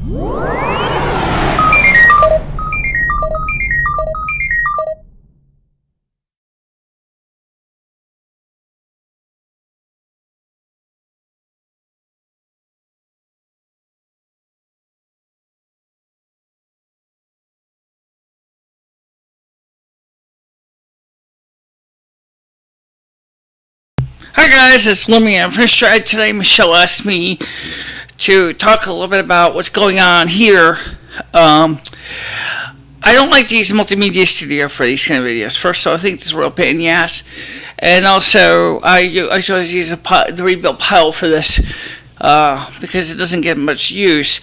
Hi guys, it's Lemmy. I'm finished stride today. Michele asked me to talk a little bit about what's going on here. I don't like to use multimedia studio for these kind of videos. First of all, I think it's a real pain in the ass, and also I always use the rebuilt pile for this because it doesn't get much use.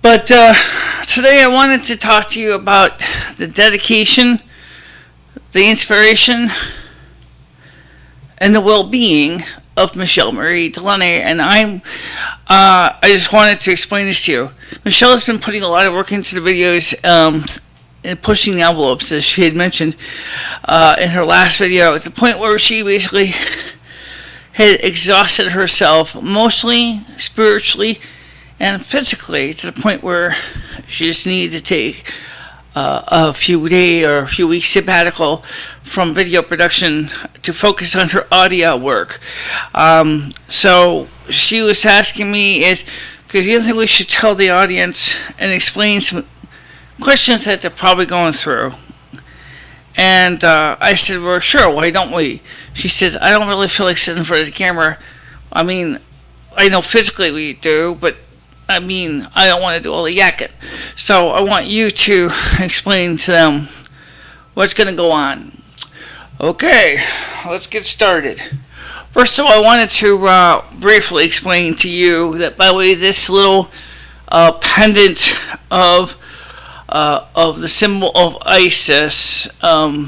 But today I wanted to talk to you about the dedication, the inspiration, and the well-being of MicheleMarieDalene, and I just wanted to explain this to you. Michele has been putting a lot of work into the videos and pushing the envelopes, as she had mentioned in her last video, at the point where she basically had exhausted herself emotionally, spiritually, and physically, to the point where she just needed to take a few day or a few weeks sabbatical from video production to focus on her audio work. So she was asking me because you think we should tell the audience and explain some questions that they're probably going through. And I said, well, sure, why don't we? She says, I don't really feel like sitting in front of the camera. I mean, I know physically we do, but I mean, I don't want to do all the yakking. So I want you to explain to them what's going to go on. Okay, let's get started. First of all, I wanted to briefly explain to you that, by the way, this little pendant of the symbol of Isis, or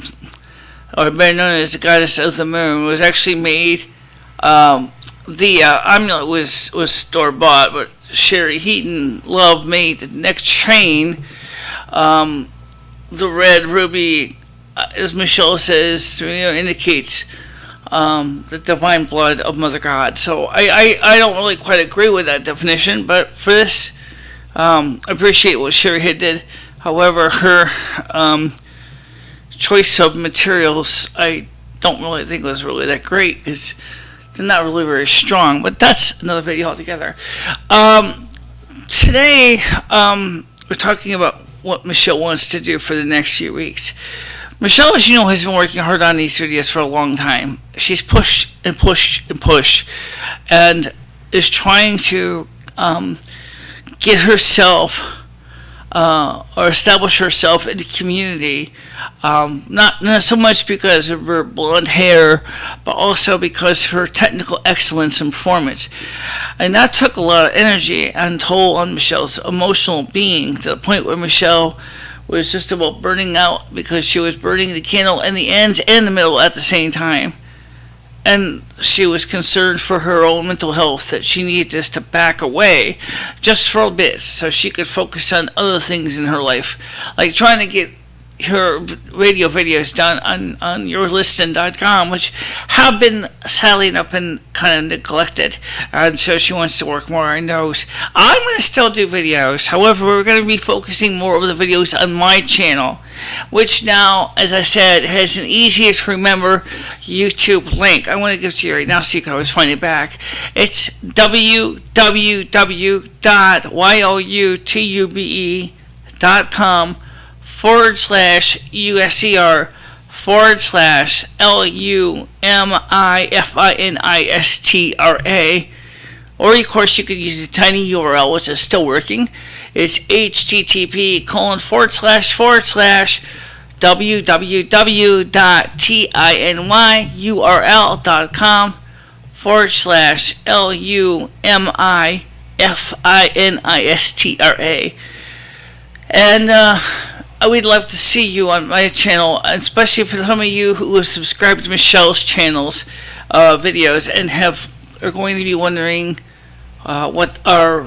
better known as the goddess of the moon, was actually made. The amulet was store-bought, but Sherry Heaton Love made the neck chain, the red ruby, as Michele says, indicates the divine blood of Mother God. So I don't really quite agree with that definition, but for this, I appreciate what Sherry had did. However, her choice of materials, I don't really think was really that great, because they're not really very strong, but that's another video altogether. Today, we're talking about what Michele wants to do for the next few weeks. Michele, as you know, has been working hard on these videos for a long time. She's pushed and pushed and pushed, and is trying to get herself or establish herself in the community, not so much because of her blonde hair, but also because of her technical excellence and performance. And that took a lot of energy and toll on Michele's emotional being, to the point where Michele was just about burning out, because she was burning the candle in the ends and the middle at the same time. And she was concerned for her own mental health, that she needed just to back away just for a bit so she could focus on other things in her life, like trying to get her radio videos done on yourlisting.com, which have been sadly enough been kind of neglected, and so she wants to work more on those. I'm going to still do videos, however we're going to be focusing more of the videos on my channel, which now, as I said, has an easier to remember YouTube link. I want to give it to you right now so you can always find it back. It's www.youtube.com/LUMIFINISTRA, or of course you could use the tiny URL, which is still working. It's http://www.tinyurl.com/LUMIFINISTRA. And I would love to see you on my channel, especially for some of you who have subscribed to Michele's channel's videos and are going to be wondering what our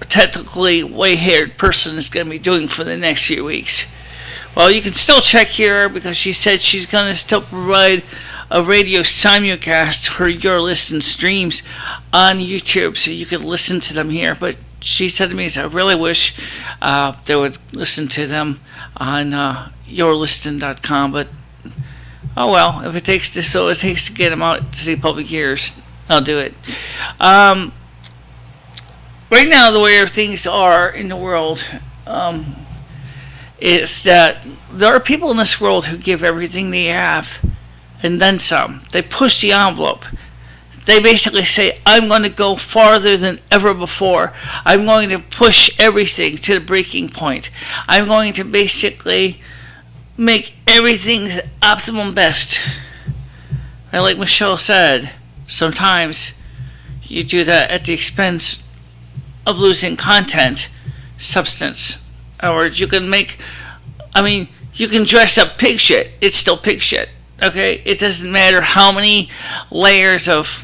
technically white-haired person is going to be doing for the next few weeks. Well, you can still check here, because she said she's going to still provide a radio simulcast for your listen streams on YouTube, so you could listen to them here. But she said to me, I really wish they would listen to them on yourlisten.com. But oh well, if it takes this, so it takes to get them out to the public ears, I'll do it. Right now, the way things are in the world is that there are people in this world who give everything they have and then some. They push the envelope. They basically say, I'm going to go farther than ever before. I'm going to push everything to the breaking point. I'm going to basically make everything the optimum best. And like Michele said, sometimes you do that at the expense of losing content, substance. In other words, you can you can dress up pig shit. It's still pig shit. Okay? It doesn't matter how many layers of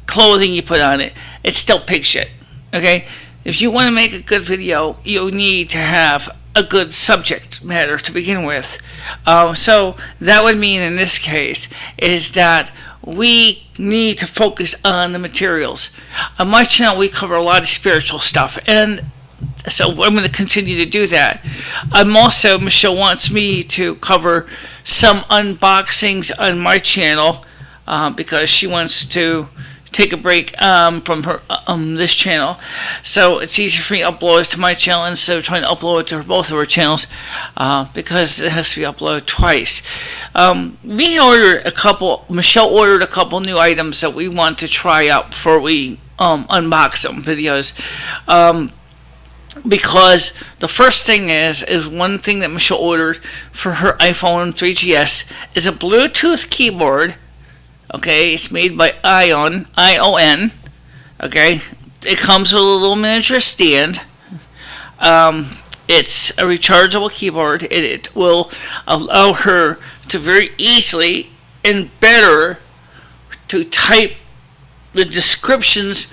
clothing you put on it. It's still pig shit. Okay? If you want to make a good video, you need to have a good subject matter to begin with. So that would mean in this case is that we need to focus on the materials. On my channel, we cover a lot of spiritual stuff, and so I'm going to continue to do that. Michele wants me to cover some unboxings on my channel because she wants to take a break from her this channel, so it's easier for me to upload it to my channel instead of trying to upload it to both of her channels because it has to be uploaded twice. Michele ordered a couple new items that we want to try out before we unbox them videos. Because the first thing is one thing that Michele ordered for her iPhone 3GS is a Bluetooth keyboard. Okay, it's made by ION. Okay, it comes with a little miniature stand. It's a rechargeable keyboard. It will allow her to very easily and better to type the descriptions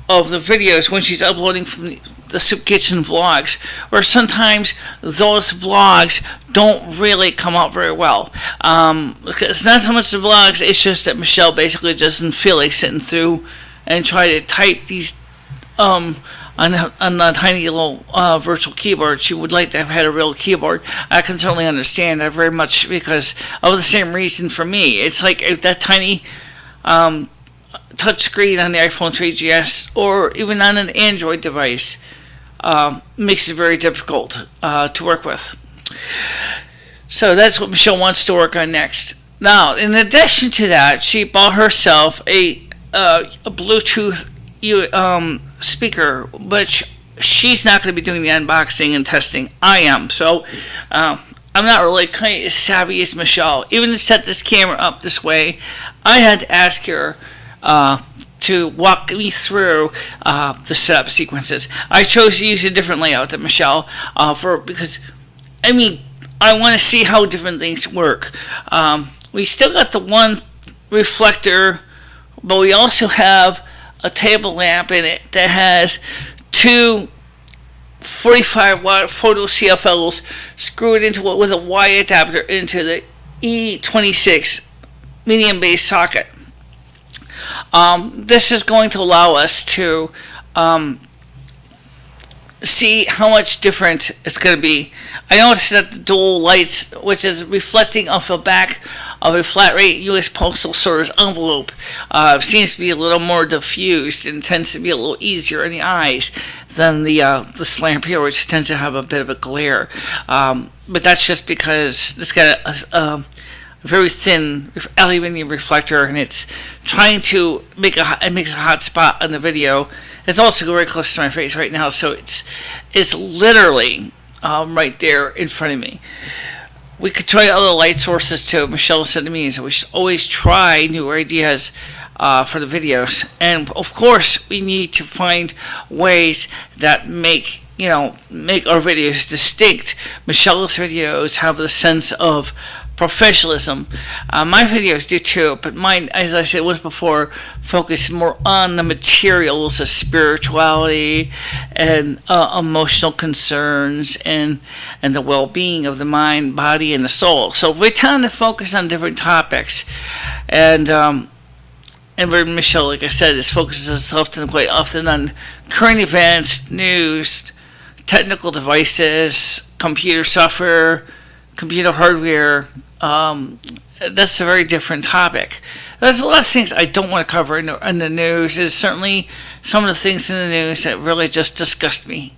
of the videos when she's uploading from the Soup Kitchen vlogs, or sometimes those vlogs don't really come out very well. It's not so much the vlogs, it's just that Michele basically doesn't feel like sitting through and try to type these on a tiny little virtual keyboard. She would like to have had a real keyboard. I can certainly understand that very much because of the same reason for me. It's like that tiny touch screen on the iPhone 3GS or even on an Android device makes it very difficult to work with. So that's what Michele wants to work on next. Now, in addition to that, she bought herself a Bluetooth speaker, which she's not going to be doing the unboxing and testing. I am. So I'm not really kind of as savvy as Michele. Even to set this camera up this way, I had to ask her to walk me through the setup sequences. I chose to use a different layout than Michele because I want to see how different things work. We still got the one reflector, but we also have a table lamp in it that has two 45-watt photo CFLs screwed into it with a Y adapter into the E26 medium base socket. This is going to allow us to see how much different it's going to be. I noticed that the dual lights, which is reflecting off the back of a flat rate U.S. Postal Service envelope, seems to be a little more diffused and tends to be a little easier in the eyes than this lamp here, which tends to have a bit of a glare. But that's just because it's got a very thin aluminium reflector, and it's trying to make it makes a hot spot on the video. It's also very close to my face right now, so it's literally right there in front of me. We could try other light sources too. Michele said to me, so we should always try new ideas for the videos, and of course we need to find ways that make our videos distinct. Michele's videos have the sense of professionalism. My videos do too, but mine, as I said once before, focus more on the materials of spirituality and emotional concerns and the well-being of the mind, body, and the soul. So we tend to focus on different topics, and where Michele, like I said, is focuses often, quite often, on current events, news, technical devices, computer software, computer hardware. That's a very different topic. There's a lot of things I don't want to cover in the news. There's certainly some of the things in the news that really just disgust me.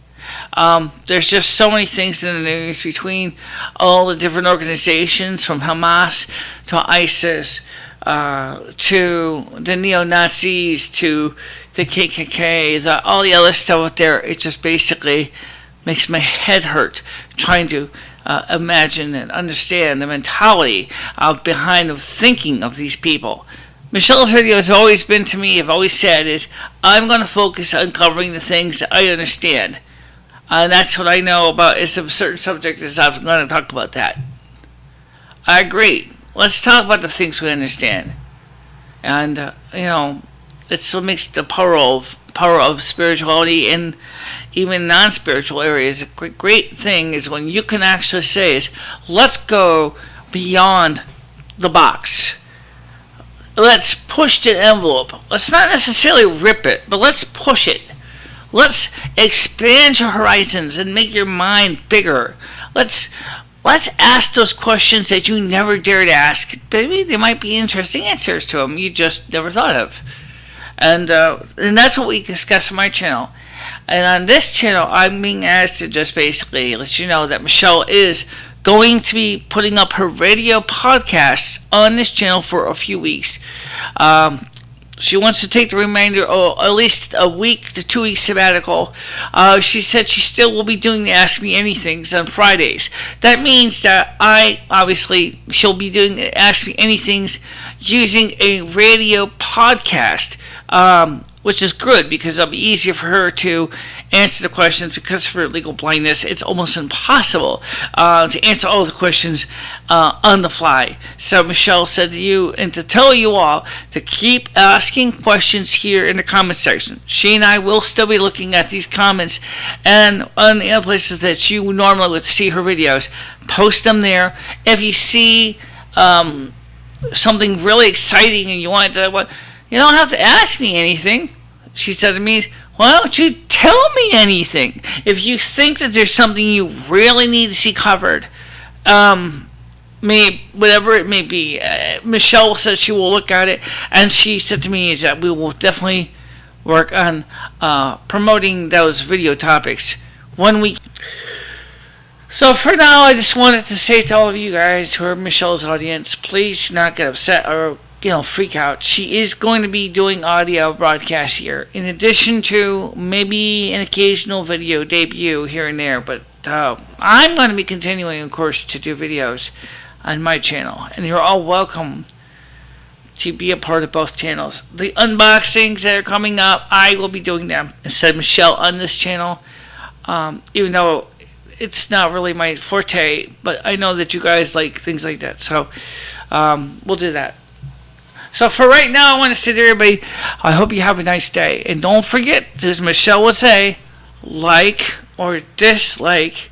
There's just so many things in the news between all the different organizations, from Hamas to ISIS, to the neo-Nazis, to the KKK, all the other stuff out there. It just basically makes my head hurt trying to imagine and understand the mentality behind the thinking of these people. Michele's video has always been, to me, I've always said, is I'm going to focus on covering the things that I understand. And that's what I know about is a certain subject, is I'm going to talk about that. I agree. Let's talk about the things we understand. And, it's what makes the power of spirituality and even non-spiritual areas a great thing, is when you can actually say is, let's go beyond the box. Let's push the envelope. Let's not necessarily rip it, but let's push it. Let's expand your horizons and make your mind bigger. Let's ask those questions that you never dared ask. Maybe there might be interesting answers to them you just never thought of. And that's what we discuss on my channel. And on this channel, I'm being asked to just basically let you know that Michele is going to be putting up her radio podcasts on this channel for a few weeks. She wants to take the remainder, at least a week to 2 week sabbatical. She said she still will be doing the Ask Me Anythings on Fridays. That means that she'll be doing the Ask Me Anythings using a radio podcast, which is good because it'll be easier for her to answer the questions. Because of her legal blindness, it's almost impossible to answer all the questions on the fly. So Michele said to you, and to tell you all, to keep asking questions here in the comment section. She and I will still be looking at these comments and on the other places that you normally would see her videos. Post them there. If you see something really exciting and you want to, you don't have to ask me anything. She said to me, why don't you tell me anything? If you think that there's something you really need to see covered, whatever it may be, Michele said she will look at it, and she said to me is that we will definitely work on promoting those video topics 1 week. So for now, I just wanted to say to all of you guys who are Michele's audience, please do not get upset or freak out. She is going to be doing audio broadcasts here, in addition to maybe an occasional video debut here and there. But I'm going to be continuing, of course, to do videos on my channel, and you're all welcome to be a part of both channels. The unboxings that are coming up, I will be doing them instead of Michele on this channel, even though it's not really my forte, but I know that you guys like things like that, so we'll do that. So for right now, I want to say to everybody, I hope you have a nice day. And don't forget, as Michele would say, like or dislike.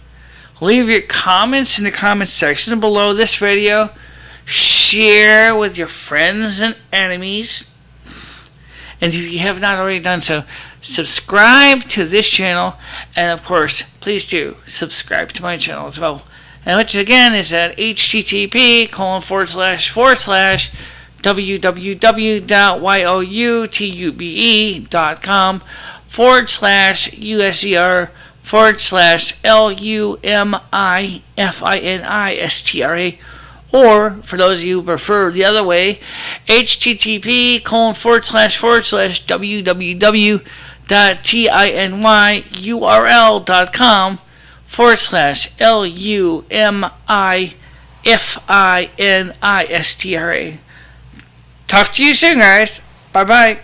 Leave your comments in the comment section below this video. Share with your friends and enemies. And if you have not already done so, subscribe to this channel. And of course, please do subscribe to my channel as well. And which again is at http://www.youtube.com/LUMIFINISTRA, or for those of you who prefer the other way, http://www.tinyurl.com/LUMIFINISTRA. Talk to you soon, guys. Bye-bye.